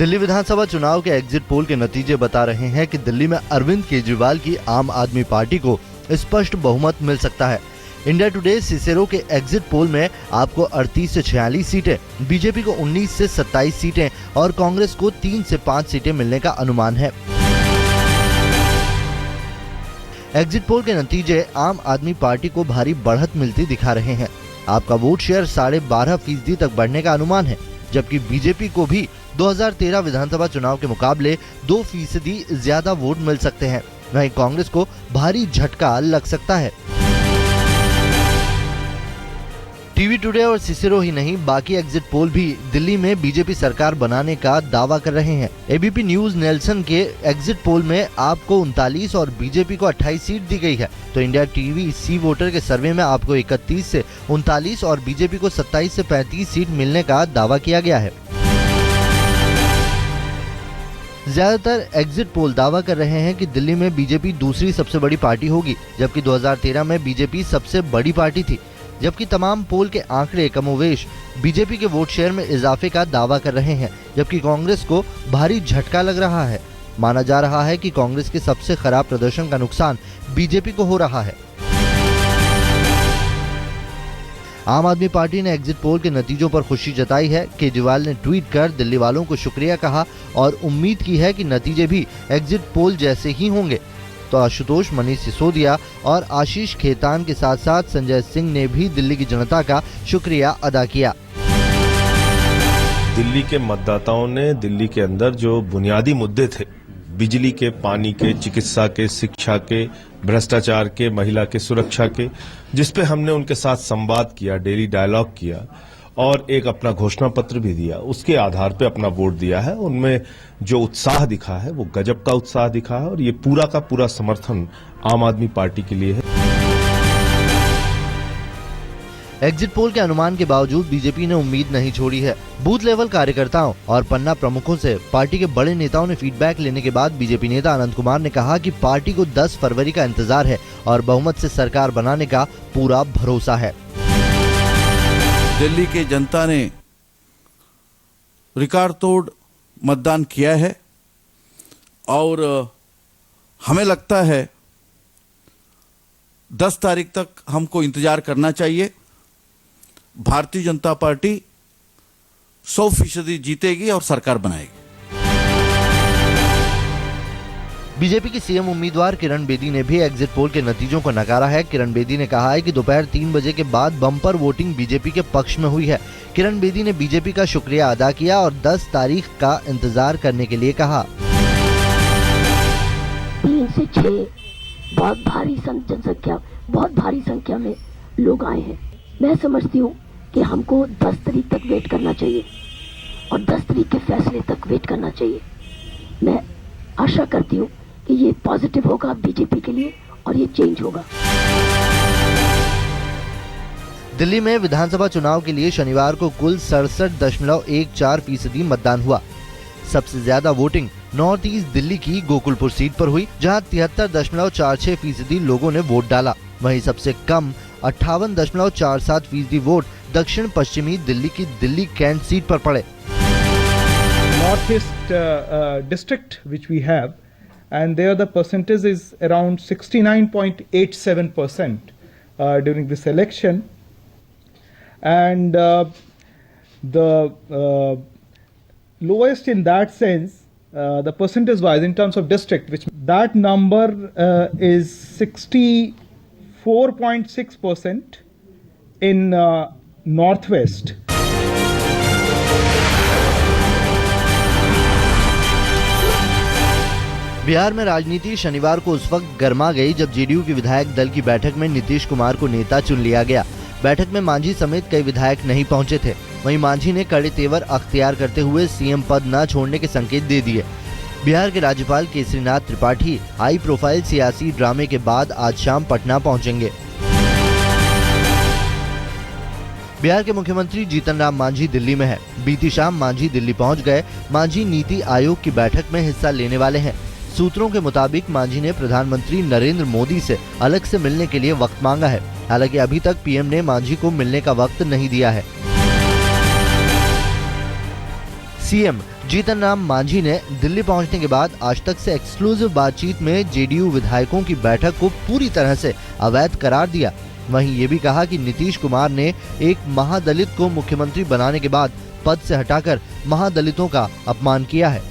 दिल्ली विधानसभा चुनाव के exit poll के नतीजे बता रहे हैं कि दिल्ली में अरविंद केजरीवाल की आम आदमी पार्टी को स्पष्ट बहुमत मिल सकता है। इंडिया टुडे सिसेरो के एग्जिट पोल में आपको 38 से 46 सीटें, बीजेपी को 19 से 27 सीटें और कांग्रेस को 3 से 5 सीटें मिलने का अनुमान है। एग्जिट पोल के नतीजे आम आदमी पार्टी को भारी बढ़त मिलती दिखा रहे हैं। आपका वोट शेयर 12.5% तक बढ़ने का अनुमान है, जबकि बीजेपी को भी 2013 विधानसभा चुनाव के मुकाबले 2% ज्यादा वोट मिल सकते हैं। वहीं कांग्रेस को भारी झटका लग सकता है। टीवी टुडे और सिसेरो ही नहीं, बाकी एग्जिट पोल भी दिल्ली में बीजेपी सरकार बनाने का दावा कर रहे हैं। एबीपी न्यूज नेल्सन के एग्जिट पोल में आपको 39 और बीजेपी को 28 सीट दी गई है, तो इंडिया टीवी सी वोटर के सर्वे में आपको 31 से 39 और बीजेपी को 27 से 35 सीट मिलने का दावा किया गया है। ज्यादातर एग्जिट पोल दावा कर रहे हैं कि दिल्ली में बीजेपी दूसरी सबसे बड़ी पार्टी होगी, जबकि 2013 में बीजेपी सबसे बड़ी पार्टी थी। जबकि तमाम पोल के आंकड़े कमोवेश बीजेपी के वोट शेयर में इजाफे का दावा कर रहे हैं, जबकि कांग्रेस को भारी झटका लग रहा है। माना जा रहा है कि कांग्रेस के सबसे खराब प्रदर्शन का नुकसान बीजेपी को हो रहा है। आम आदमी पार्टी ने एग्जिट पोल के नतीजों पर खुशी जताई है। केजरीवाल ने ट्वीट कर दिल्ली वालों को शुक्रिया कहा और उम्मीद की है कि नतीजे भी एग्जिट पोल जैसे ही होंगे। तो आशुतोष, मनीष सिसोदिया और आशीष खेतान के साथ साथ संजय सिंह ने भी दिल्ली की जनता का शुक्रिया अदा किया। दिल्ली के मतदाताओं ने दिल्ली के अंदर जो बुनियादी मुद्दे थे, बिजली के, पानी के, चिकित्सा के, शिक्षा के, भ्रष्टाचार के, महिला के सुरक्षा के, जिसपे हमने उनके साथ संवाद किया, डेली डायलॉग किया और एक अपना घोषणा पत्र भी दिया, उसके आधार पे अपना वोट दिया है। उनमें जो उत्साह दिखा है वो गजब का उत्साह दिखा है और ये पूरा का पूरा समर्थन आम आदमी पार्टी के लिए है। एग्जिट पोल के अनुमान के बावजूद बीजेपी ने उम्मीद नहीं छोड़ी है। बूथ लेवल कार्यकर्ताओं और पन्ना प्रमुखों से पार्टी के बड़े नेताओं ने फीडबैक लेने के बाद बीजेपी नेता अनंत कुमार ने कहा कि पार्टी को 10 फरवरी का इंतजार है और बहुमत से सरकार बनाने का पूरा भरोसा है। दिल्ली की जनता ने रिकॉर्ड तोड़ मतदान किया है और हमें लगता है 10 तारीख तक हमको इंतजार करना चाहिए। भारतीय जनता पार्टी 100% जीतेगी और सरकार बनाएगी। बीजेपी की सीएम उम्मीदवार किरण बेदी ने भी एग्जिट पोल के नतीजों को नकारा है। किरण बेदी ने कहा है कि दोपहर 3 बजे के बाद बम्पर वोटिंग बीजेपी के पक्ष में हुई है। किरण बेदी ने बीजेपी का शुक्रिया अदा किया और 10 तारीख का इंतजार करने के लिए कहा। 3 से 6 बहुत भारी जनसंख्या, बहुत भारी संख्या में लोग आए हैं। मैं समझती हूँ कि हमको 10 तारीख तक वेट करना चाहिए और 10 तारीख के फैसले तक वेट करना चाहिए। मैं आशा करती हूँ कि ये पॉजिटिव होगा बीजेपी के लिए और ये चेंज होगा। दिल्ली में विधानसभा चुनाव के लिए शनिवार को कुल 67.14% मतदान हुआ। सबसे ज्यादा वोटिंग नॉर्थ ईस्ट दिल्ली की गोकुलपुर सीट पर हुई, जहां 73.46% लोगों ने वोट डाला। वहीं सबसे कम 58.47% वोट दक्षिण पश्चिमी दिल्ली की दिल्ली कैंट सीट पर पड़े। North East district which we have, and there the percentage is around 69.87% during this election, and the lowest in that sense, the percentage wise in terms of district, which that number is 64.6% in Northwest. Bihar में राजनीति शनिवार को उस वक्त गर्मा गई जब JDU की विधायक दल की बैठक में नीतीश कुमार को नेता चुन लिया गया। बैठक में मांझी समेत कई विधायक नहीं पहुंचे थे। वहीं मांझी ने कड़े तेवर अख्तियार करते हुए सीएम पद न छोड़ने के संकेत दे दिए। बिहार के राज्यपाल केसरीनाथ त्रिपाठी हाई प्रोफाइल सियासी ड्रामे के बाद आज शाम पटना पहुंचेंगे। बिहार के मुख्यमंत्री जीतन राम मांझी दिल्ली में है। बीती शाम मांझी दिल्ली पहुंच गए। मांझी नीति आयोग की बैठक में हिस्सा लेने वाले हैं। सूत्रों के मुताबिक मांझी ने प्रधानमंत्री नरेंद्र मोदी से अलग से मिलने के लिए वक्त मांगा है। हालांकि अभी तक पीएम ने मांझी को मिलने का वक्त नहीं दिया है। सीएम जीतन राम मांझी ने दिल्ली पहुंचने के बाद आज तक से एक्सक्लूसिव बातचीत में जेडीयू विधायकों की बैठक को पूरी तरह से अवैध करार दिया। वहीं ये भी कहा कि नीतीश कुमार ने एक महादलित को मुख्यमंत्री बनाने के बाद पद से हटाकर महादलितों का अपमान किया है।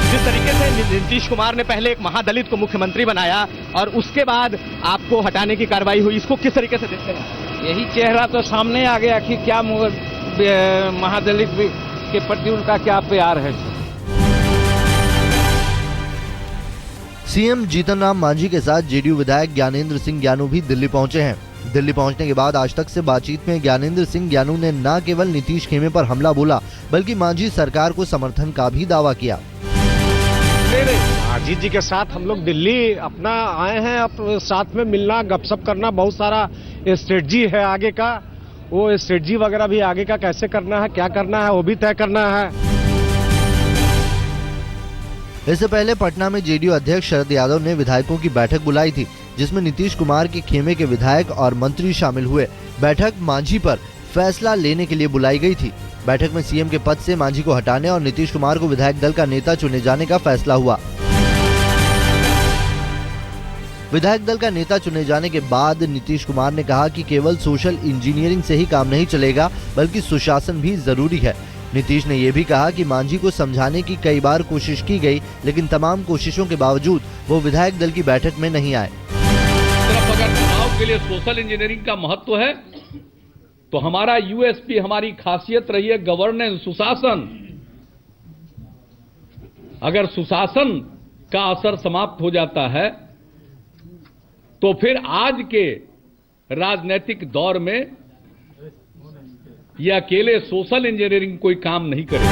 जिस तरीके से नीतीश कुमार ने पहले एक महादलित को मुख्यमंत्री बनाया और उसके बाद आपको हटाने की कार्रवाई हुई, इसको किस तरीके से देखते हैं? यही चेहरा तो सामने आ गया कि क्या महादलित के प्रति उनका क्या प्यार है। सीएम जीतन राम मांझी के साथ जेडीयू विधायक ज्ञानेंद्र सिंह ज्ञानू भी दिल्ली पहुंचे हैं। दिल्ली पहुंचने के बाद आज तक से बातचीत में ज्ञानेंद्र सिंह ज्ञानू ने न केवल नीतीश खेमे पर हमला बोला बल्कि मांझी सरकार को समर्थन का भी दावा किया। अजीत जी के साथ हम लोग दिल्ली अपना आए हैं, अब साथ में मिलना, गपशप करना, बहुत सारा स्ट्रेटजी है आगे का। वो स्ट्रेटजी वगैरह भी आगे का कैसे करना है, क्या करना है, वो भी तय करना है। इससे पहले पटना में जेडीयू अध्यक्ष शरद यादव ने विधायकों की बैठक बुलाई थी, जिसमें नीतीश कुमार के खेमे के विधायक और मंत्री शामिल हुए। बैठक मांझी पर फैसला लेने के लिए बुलाई गई थी। बैठक में सीएम के पद से मांझी को हटाने और नीतीश कुमार को विधायक दल का नेता चुने जाने का फैसला हुआ। विधायक दल का नेता चुने जाने के बाद नीतीश कुमार ने कहा कि केवल सोशल इंजीनियरिंग से ही काम नहीं चलेगा बल्कि सुशासन भी जरूरी है। नीतीश ने यह भी कहा कि मांझी को समझाने की कई बार कोशिश की गई, लेकिन तमाम कोशिशों के बावजूद वो विधायक दल की बैठक में नहीं आए। अगर चुनाव के लिए सोशल इंजीनियरिंग का महत्व है तो हमारा यूएसपी, हमारी खासियत रही है गवर्नेंस, सुशासन। अगर सुशासन का असर समाप्त हो जाता है तो फिर आज के राजनीतिक दौर में ये अकेले सोशल इंजीनियरिंग कोई काम नहीं करेगा।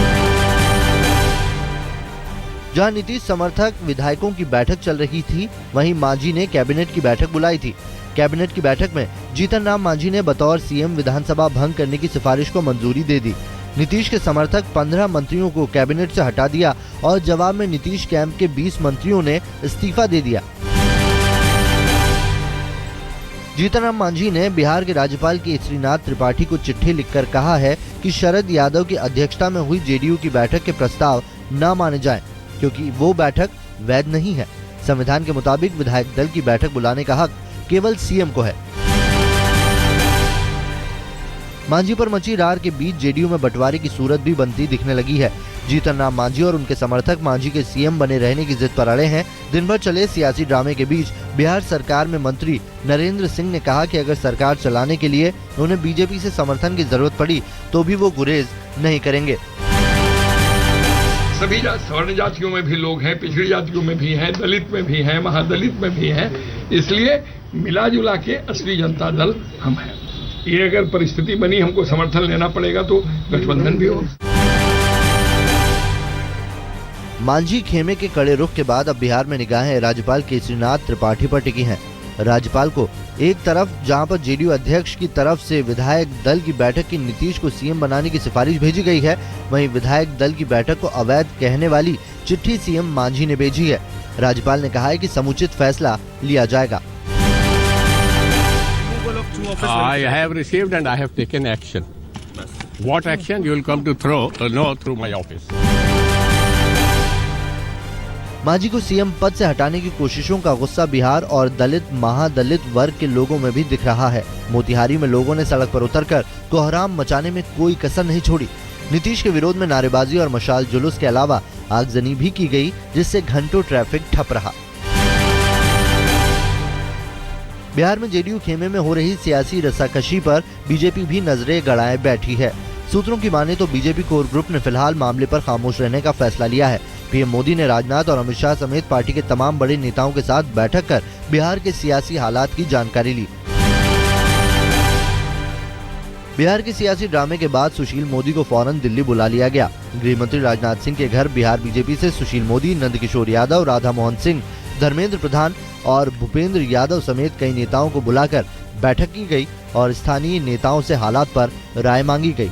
जहां नीतीश समर्थक विधायकों की बैठक चल रही थी, वहीं मांझी ने कैबिनेट की बैठक बुलाई थी। कैबिनेट की बैठक में जीतन राम मांझी ने बतौर सीएम विधानसभा भंग करने की सिफारिश को मंजूरी दे दी। नीतीश के समर्थक 15 मंत्रियों को कैबिनेट से हटा दिया और जवाब में नीतीश कैंप के 20 मंत्रियों ने इस्तीफा दे दिया। जीतन राम मांझी ने बिहार के राज्यपाल केसरीनाथ त्रिपाठी को चिट्ठी लिखकर कहा है कि शरद यादव की अध्यक्षता में हुई जेडीयू की बैठक के प्रस्ताव न माने जाएं, क्योंकि वो बैठक वैध नहीं है। संविधान के मुताबिक विधायक दल की बैठक बुलाने का हक केवल सीएम को है। मांझी पर मची रार के बीच जेडीयू में बंटवारे की सूरत भी बनती दिखने लगी है। जीतन राम मांझी और उनके समर्थक मांझी के सीएम बने रहने की जिद पर अड़े हैं। दिन भर चले सियासी ड्रामे के बीच बिहार सरकार में मंत्री नरेंद्र सिंह ने कहा कि अगर सरकार चलाने के लिए उन्हें बीजेपी से समर्थन की जरूरत पड़ी तो भी वो गुरेज नहीं करेंगे। सभी सवर्ण जातियों में भी लोग हैं, पिछड़ी जातियों में भी हैं, दलित में भी हैं, महादलित में भी हैं। इसलिए मिला जुला के असली जनता दल हम हैं। ये अगर परिस्थिति बनी हमको समर्थन लेना पड़ेगा तो गठबंधन भी हो। मांझी खेमे के कड़े रुख के बाद अब बिहार में निगाहें राज्यपाल केसरीनाथ त्रिपाठी पर टिकी हैं। राज्यपाल को एक तरफ जहां पर जेडीयू अध्यक्ष की तरफ से विधायक दल की बैठक की नीतीश को सीएम बनाने की सिफारिश भेजी गई है, वहीं विधायक दल की बैठक को अवैध कहने वाली चिट्ठी सीएम मांझी ने भेजी है। राज्यपाल ने कहा है कि समुचित फैसला लिया जाएगा। I have received and I have taken action. What action you will come to know through my office. Manjhi को सीएम पद से हटाने की कोशिशों का गुस्सा बिहार और दलित महादलित वर्ग के लोगों में भी दिख रहा है। मोतिहारी में लोगों ने सड़क पर उतरकर कोहराम मचाने में कोई कसर नहीं छोड़ी। नीतीश के विरोध में नारेबाजी और मशाल जुलूस के अलावा आगजनी भी की गई, जिससे घंटों ट्रैफिक ठप रहा। बिहार में जेडीयू खेमे में हो रही सियासी रस्साकशी पर बीजेपी भी नजरें गड़ाए बैठी है। सूत्रों की माने तो बीजेपी कोर ग्रुप ने फिलहाल मामले पर खामोश रहने का फैसला लिया है। पीएम मोदी ने राजनाथ और अमित शाह समेत पार्टी के तमाम बड़े नेताओं के साथ बैठक कर बिहार के सियासी हालात की जानकारी ली। बिहार के सियासी ड्रामे के बाद सुशील मोदी को फौरन दिल्ली बुला लिया गया। गृह मंत्री राजनाथ सिंह के घर बिहार बीजेपी से सुशील मोदी, नंदकिशोर यादव, राधा मोहन सिंह, धर्मेंद्र प्रधान और भूपेंद्र यादव समेत कई नेताओं को बुलाकर बैठक की गई और स्थानीय नेताओं से हालात पर राय मांगी गई।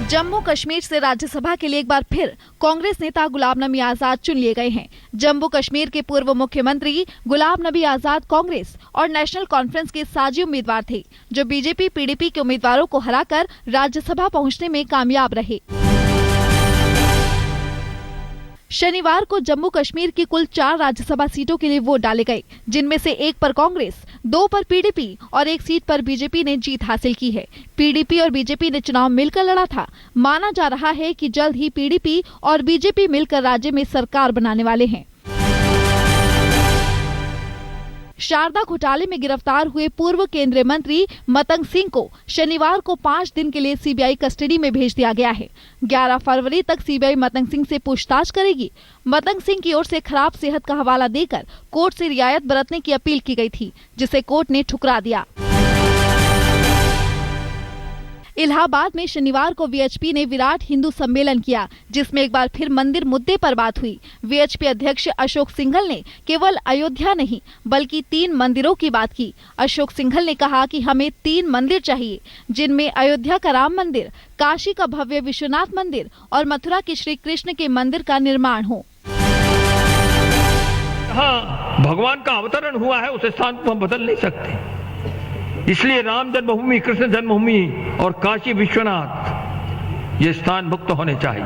जम्मू कश्मीर से राज्यसभा के लिए एक बार फिर कांग्रेस नेता गुलाम नबी आजाद चुन लिए गए हैं। जम्मू कश्मीर के पूर्व मुख्यमंत्री गुलाम नबी आजाद कांग्रेस और नेशनल कॉन्फ्रेंस के साझी उम्मीदवार थे, जो बीजेपी पीडीपी के उम्मीदवारों को हराकर राज्यसभा पहुंचने में कामयाब रहे। शनिवार को जम्मू कश्मीर की कुल 4 राज्यसभा सीटों के लिए वोट डाले गए, जिनमें से 1 पर कांग्रेस, 2 पर पीडीपी और 1 सीट पर बीजेपी ने जीत हासिल की है। पीडीपी और बीजेपी ने चुनाव मिलकर लड़ा था। माना जा रहा है कि जल्द ही पीडीपी और बीजेपी मिलकर राज्य में सरकार बनाने वाले हैं। शारदा घोटाले में गिरफ्तार हुए पूर्व केंद्रीय मंत्री मतंग सिंह को शनिवार को 5 दिन के लिए सीबीआई कस्टडी में भेज दिया गया है। 11 फरवरी तक सीबीआई मतंग सिंह से पूछताछ करेगी। मतंग सिंह की ओर से खराब सेहत का हवाला देकर कोर्ट से रियायत बरतने की अपील की गई थी, जिसे कोर्ट ने ठुकरा दिया। इलाहाबाद में शनिवार को वीएचपी ने विराट हिंदू सम्मेलन किया, जिसमें एक बार फिर मंदिर मुद्दे पर बात हुई। वीएचपी अध्यक्ष अशोक सिंघल ने केवल अयोध्या नहीं बल्कि 3 मंदिरों की बात की। अशोक सिंघल ने कहा कि हमें 3 मंदिर चाहिए, जिनमें अयोध्या का राम मंदिर, काशी का भव्य विश्वनाथ मंदिर और मथुरा के श्री कृष्ण के मंदिर का निर्माण हो। हाँ, भगवान का अवतरण हुआ है, उस स्थान को हम बदल नहीं सकते। इसलिए राम जन्मभूमि, कृष्ण जन्मभूमि और काशी विश्वनाथ ये स्थान मुक्त होने चाहिए।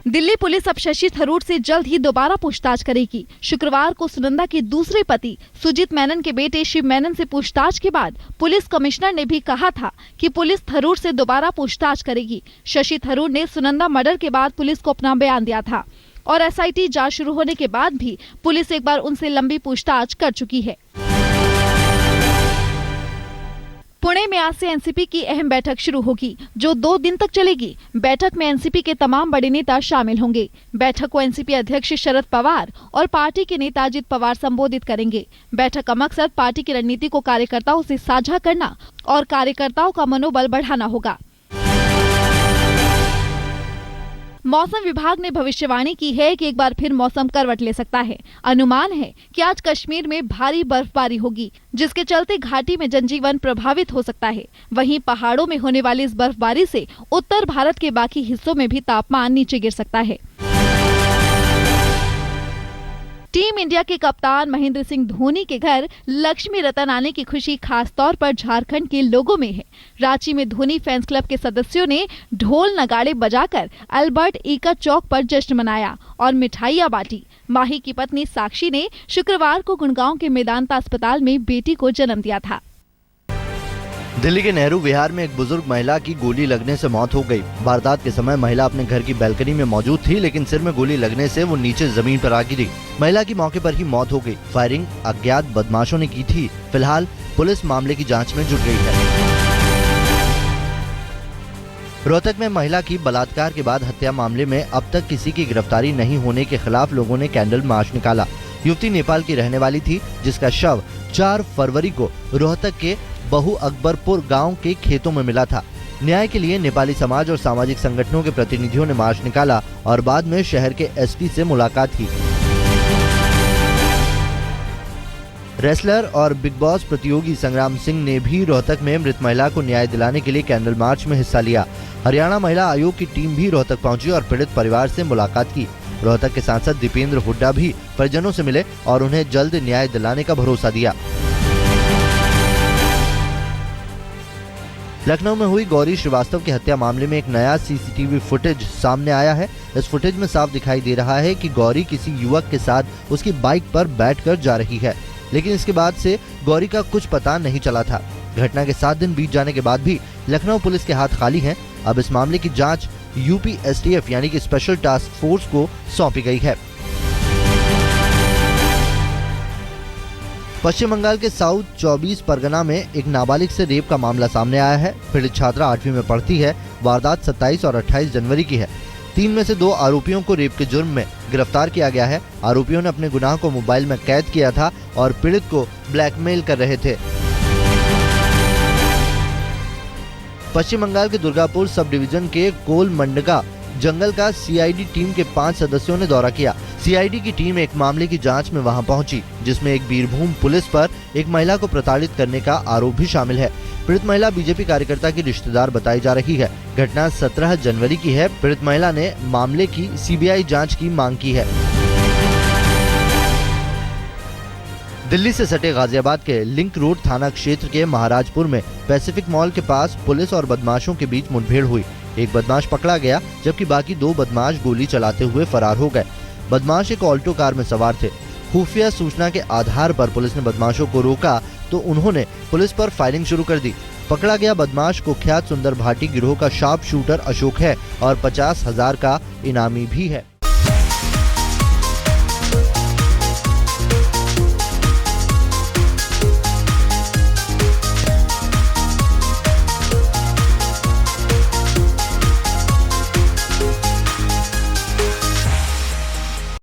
दिल्ली पुलिस अब शशि थरूर से जल्द ही दोबारा पूछताछ करेगी। शुक्रवार को सुनंदा के दूसरे पति सुजीत मेनन के बेटे शिव मेनन से पूछताछ के बाद पुलिस कमिश्नर ने भी कहा था कि पुलिस थरूर से दोबारा पूछताछ करेगी। शशि थरूर ने सुनंदा मर्डर के बाद पुलिस को अपना बयान दिया था और एसआईटी जांच शुरू होने के बाद भी पुलिस एक बार उनसे लंबी पूछताछ कर चुकी है। पुणे में आज से एनसीपी की अहम बैठक शुरू होगी, जो 2 दिन तक चलेगी। बैठक में एनसीपी के तमाम बड़े नेता शामिल होंगे। बैठक को एनसीपी अध्यक्ष शरद पवार और पार्टी के नेता अजित पवार संबोधित करेंगे। बैठक का मकसद पार्टी की रणनीति को कार्यकर्ताओं से साझा करना और कार्यकर्ताओं का मनोबल बढ़ाना होगा। मौसम विभाग ने भविष्यवाणी की है कि एक बार फिर मौसम करवट ले सकता है। अनुमान है कि आज कश्मीर में भारी बर्फबारी होगी, जिसके चलते घाटी में जनजीवन प्रभावित हो सकता है। वहीं पहाड़ों में होने वाली इस बर्फबारी से उत्तर भारत के बाकी हिस्सों में भी तापमान नीचे गिर सकता है। टीम इंडिया के कप्तान महेंद्र सिंह धोनी के घर लक्ष्मी रतन आने की खुशी खास तौर पर झारखंड के लोगों में है। रांची में धोनी फैंस क्लब के सदस्यों ने ढोल नगाड़े बजाकर अल्बर्ट ईका चौक पर जश्न मनाया और मिठाइयां बांटी। माही की पत्नी साक्षी ने शुक्रवार को गुड़गांव के मेदांता अस्पताल में बेटी को जन्म दिया था। दिल्ली के नेहरू विहार में एक बुजुर्ग महिला की गोली लगने से मौत हो गई। वारदात के समय महिला अपने घर की बैल्कनी में मौजूद थी, लेकिन सिर में गोली लगने से वो नीचे जमीन पर आ गिरी। महिला की मौके पर ही मौत हो गई। फायरिंग अज्ञात बदमाशों ने की थी। फिलहाल पुलिस मामले की जांच में जुट गई है। रोहतक में महिला की बलात्कार के बाद हत्या मामले में अब तक किसी की गिरफ्तारी नहीं होने के खिलाफ लोगों ने कैंडल मार्च निकाला। युवती नेपाल की रहने वाली थी, जिसका शव 4 फरवरी को रोहतक के बहु अकबरपुर गांव के खेतों में मिला था। न्याय के लिए नेपाली समाज और सामाजिक संगठनों के प्रतिनिधियों ने मार्च निकाला और बाद में शहर के एसपी से मुलाकात की। रेसलर और बिग बॉस प्रतियोगी संग्राम सिंह ने भी रोहतक में मृत महिला को न्याय दिलाने के लिए कैंडल मार्च में हिस्सा लिया। हरियाणा महिला आयोग की टीम भी रोहतक पहुंची और पीड़ित परिवार से मुलाकात की। रोहतक के सांसद दीपेंद्र हुड्डा भी परिजनों से मिले और उन्हें जल्द न्याय दिलाने का भरोसा दिया। लखनऊ में हुई गौरी श्रीवास्तव की हत्या मामले में एक नया सीसीटीवी फुटेज सामने आया है। इस फुटेज में साफ दिखाई दे रहा है कि गौरी किसी युवक के साथ उसकी बाइक पर बैठकर जा रही है, लेकिन इसके बाद से गौरी का कुछ पता नहीं चला था। घटना के 7 दिन बीत जाने के बाद भी लखनऊ पुलिस के हाथ खाली हैं। अब इस मामले की जांच यूपी एसटीएफ यानी कि स्पेशल टास्क फोर्स को सौंपी गई है। पश्चिम बंगाल के साउथ 24 परगना में एक नाबालिग से रेप का मामला सामने आया है। पीड़ित छात्रा 8वीं में पढ़ती है। वारदात 27 और 28 जनवरी की है। 3 में से 2 आरोपियों को रेप के जुर्म में गिरफ्तार किया गया है। आरोपियों ने अपने गुनाह को मोबाइल में कैद किया था और पीड़ित को ब्लैकमेल कर रहे थे। पश्चिम बंगाल के दुर्गापुर सब डिवीजन के कोलमंडगा जंगल का सीआईडी टीम के 5 सदस्यों ने दौरा किया। सीआईडी की टीम एक मामले की जांच में वहां पहुंची, जिसमें एक बीरभूम पुलिस पर एक महिला को प्रताड़ित करने का आरोप भी शामिल है। पीड़ित महिला बीजेपी कार्यकर्ता की रिश्तेदार बताई जा रही है। घटना 17 जनवरी की है। पीड़ित महिला ने मामले की सीबीआई जांच की मांग की है। दिल्ली से सटे गाजियाबाद के लिंक रोड थाना क्षेत्र के महाराजपुर में पैसिफिक मॉल के पास पुलिस और बदमाशों के बीच मुठभेड़ हुई। एक बदमाश पकड़ा गया, जबकि बाकी 2 बदमाश गोली चलाते हुए फरार हो गए। बदमाश एक ऑल्टो कार में सवार थे। खुफिया सूचना के आधार पर पुलिस ने बदमाशों को रोका तो उन्होंने पुलिस पर फायरिंग शुरू कर दी। पकड़ा गया बदमाश कुख्यात सुंदर भाटी गिरोह का शार्प शूटर अशोक है और 50,000 का इनामी भी है।